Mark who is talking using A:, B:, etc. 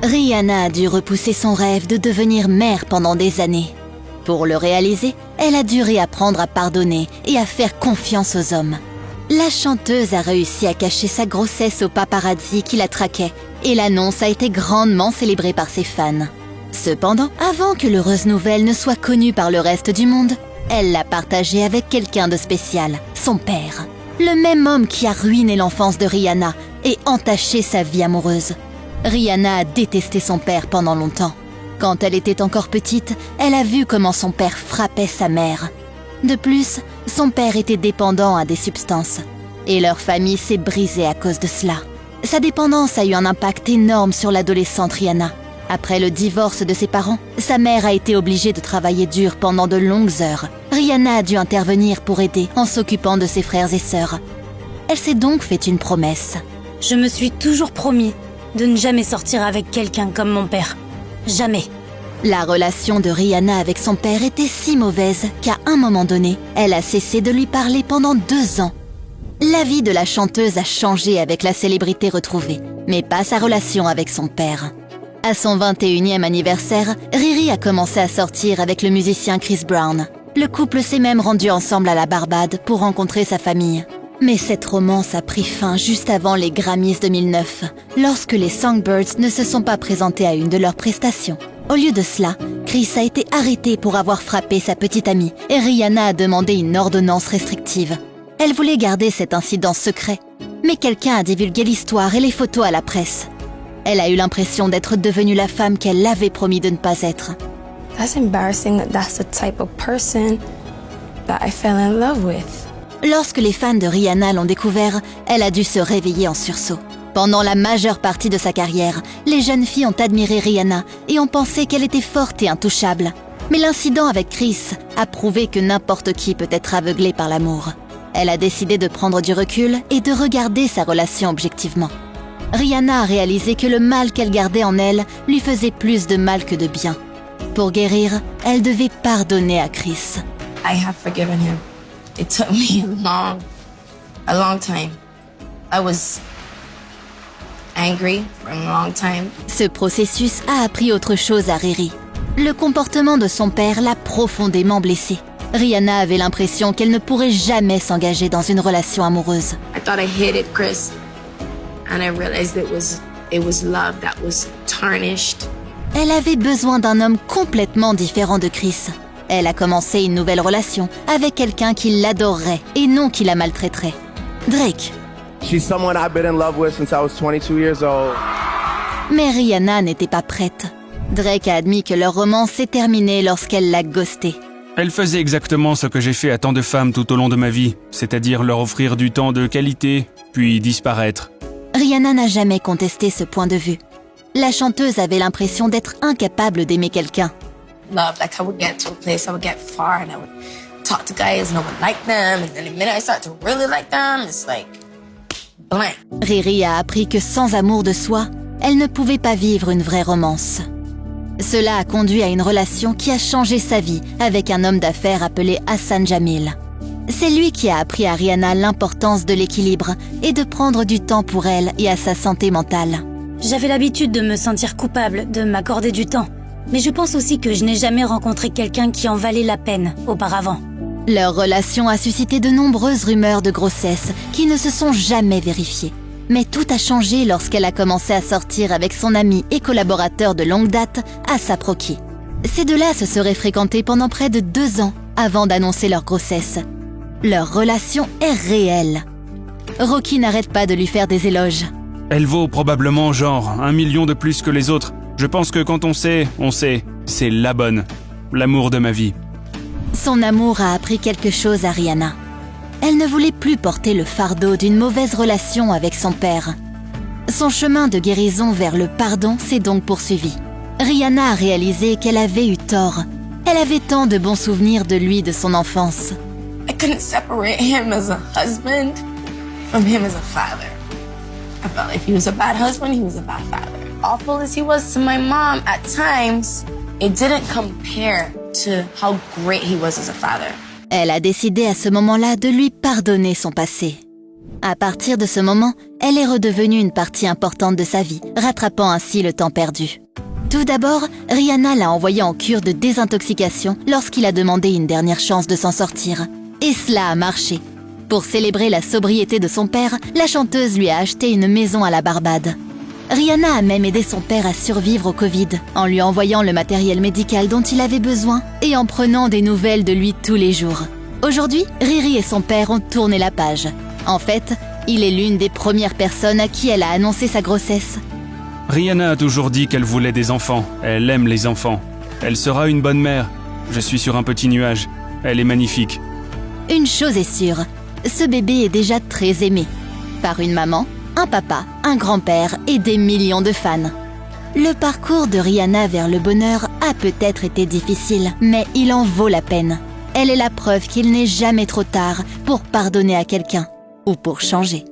A: Rihanna a dû repousser son rêve de devenir mère pendant des années. Pour le réaliser, elle a dû réapprendre à pardonner et à faire confiance aux hommes. La chanteuse a réussi à cacher sa grossesse aux paparazzi qui la traquaient et l'annonce a été grandement célébrée par ses fans. Cependant, avant que l'heureuse nouvelle ne soit connue par le reste du monde, elle l'a partagée avec quelqu'un de spécial, son père. Le même homme qui a ruiné l'enfance de Rihanna et entaché sa vie amoureuse. Rihanna a détesté son père pendant longtemps. Quand elle était encore petite, elle a vu comment son père frappait sa mère. De plus, son père était dépendant à des substances. Et leur famille s'est brisée à cause de cela. Sa dépendance a eu un impact énorme sur l'adolescente Rihanna. Après le divorce de ses parents, sa mère a été obligée de travailler dur pendant de longues heures. Rihanna a dû intervenir pour aider en s'occupant de ses frères et sœurs. Elle s'est donc fait une promesse.
B: Je me suis toujours promis de ne jamais sortir avec quelqu'un comme mon père. Jamais.
A: La relation de Rihanna avec son père était si mauvaise qu'à un moment donné, elle a cessé de lui parler pendant 2 ans. La vie de la chanteuse a changé avec la célébrité retrouvée, mais pas sa relation avec son père. À son 21e anniversaire, Riri a commencé à sortir avec le musicien Chris Brown. Le couple s'est même rendu ensemble à la Barbade pour rencontrer sa famille. Mais cette romance a pris fin juste avant les Grammys 2009, lorsque les Songbirds ne se sont pas présentés à une de leurs prestations. Au lieu de cela, Chris a été arrêté pour avoir frappé sa petite amie et Rihanna a demandé une ordonnance restrictive. Elle voulait garder cet incident secret, mais quelqu'un a divulgué l'histoire et les photos à la presse. Elle a eu l'impression d'être devenue la femme qu'elle avait promis de ne pas être.
C: That's embarrassing that that's the type of person that I fell in love with.
A: Lorsque les fans de Rihanna l'ont découvert, elle a dû se réveiller en sursaut. Pendant la majeure partie de sa carrière, les jeunes filles ont admiré Rihanna et ont pensé qu'elle était forte et intouchable. Mais l'incident avec Chris a prouvé que n'importe qui peut être aveuglé par l'amour. Elle a décidé de prendre du recul et de regarder sa relation objectivement. Rihanna a réalisé que le mal qu'elle gardait en elle lui faisait plus de mal que de bien. Pour guérir, elle devait pardonner à Chris.
C: I have forgiven him. It took me a long time. I was angry for a long time.
A: Ce processus a appris autre chose à Riri. Le comportement de son père l'a profondément blessée. Rihanna avait l'impression qu'elle ne pourrait jamais s'engager dans une relation amoureuse.
C: I thought I hated Chris, and I realized it was love that was tarnished.
A: Elle avait besoin d'un homme complètement différent de Chris. Elle a commencé une nouvelle relation avec quelqu'un qui l'adorerait et non qui la maltraiterait. Drake.
D: She's someone I've been in love with since I was 22 years old.
A: Mais Rihanna n'était pas prête. Drake a admis que leur romance s'est terminée lorsqu'elle l'a ghosté.
E: Elle faisait exactement ce que j'ai fait à tant de femmes tout au long de ma vie, c'est-à-dire leur offrir du temps de qualité, puis disparaître.
A: Rihanna n'a jamais contesté ce point de vue. La chanteuse avait l'impression d'être incapable d'aimer quelqu'un.
C: Love, like I would get to a place, I would get far, and I would talk to guys and I would like them, and then the minute I start to really like them, it's like blank.
A: Riri a appris que sans amour de soi, elle ne pouvait pas vivre une vraie romance. Cela a conduit à une relation qui a changé sa vie avec un homme d'affaires appelé Hassan Jamil. C'est lui qui a appris à Rihanna l'importance de l'équilibre et de prendre du temps pour elle et à sa santé mentale.
B: J'avais l'habitude de me sentir coupable, de m'accorder du temps. Mais je pense aussi que je n'ai jamais rencontré quelqu'un qui en valait la peine auparavant.
A: Leur relation a suscité de nombreuses rumeurs de grossesse qui ne se sont jamais vérifiées. Mais tout a changé lorsqu'elle a commencé à sortir avec son ami et collaborateur de longue date, A$AP Rocky. Ces deux-là se seraient fréquentés pendant près de 2 ans avant d'annoncer leur grossesse. Leur relation est réelle. Rocky n'arrête pas de lui faire des éloges.
E: Elle vaut probablement genre 1 million de plus que les autres. Je pense que quand on sait, c'est la bonne. L'amour de ma vie.
A: Son amour a appris quelque chose à Rihanna. Elle ne voulait plus porter le fardeau d'une mauvaise relation avec son père. Son chemin de guérison vers le pardon s'est donc poursuivi. Rihanna a réalisé qu'elle avait eu tort. Elle avait tant de bons souvenirs de lui de son enfance.
C: I couldn't separate him as a husband from him as a father. I felt like he was a bad husband, he was a bad father. Awful as he was to my mom, at times, it didn't compare to how great he was as a father.
A: Elle a décidé à ce moment-là de lui pardonner son passé. À partir de ce moment, elle est redevenue une partie importante de sa vie, rattrapant ainsi le temps perdu. Tout d'abord, Rihanna l'a envoyé en cure de désintoxication lorsqu'il a demandé une dernière chance de s'en sortir. Et cela a marché. Pour célébrer la sobriété de son père, la chanteuse lui a acheté une maison à la Barbade. Rihanna a même aidé son père à survivre au Covid, en lui envoyant le matériel médical dont il avait besoin et en prenant des nouvelles de lui tous les jours. Aujourd'hui, Riri et son père ont tourné la page. En fait, il est l'une des premières personnes à qui elle a annoncé sa grossesse.
E: Rihanna a toujours dit qu'elle voulait des enfants. Elle aime les enfants. Elle sera une bonne mère. Je suis sur un petit nuage. Elle est magnifique.
A: Une chose est sûre, ce bébé est déjà très aimé. Par une maman, un papa, un grand-père et des millions de fans. Le parcours de Rihanna vers le bonheur a peut-être été difficile, mais il en vaut la peine. Elle est la preuve qu'il n'est jamais trop tard pour pardonner à quelqu'un ou pour changer.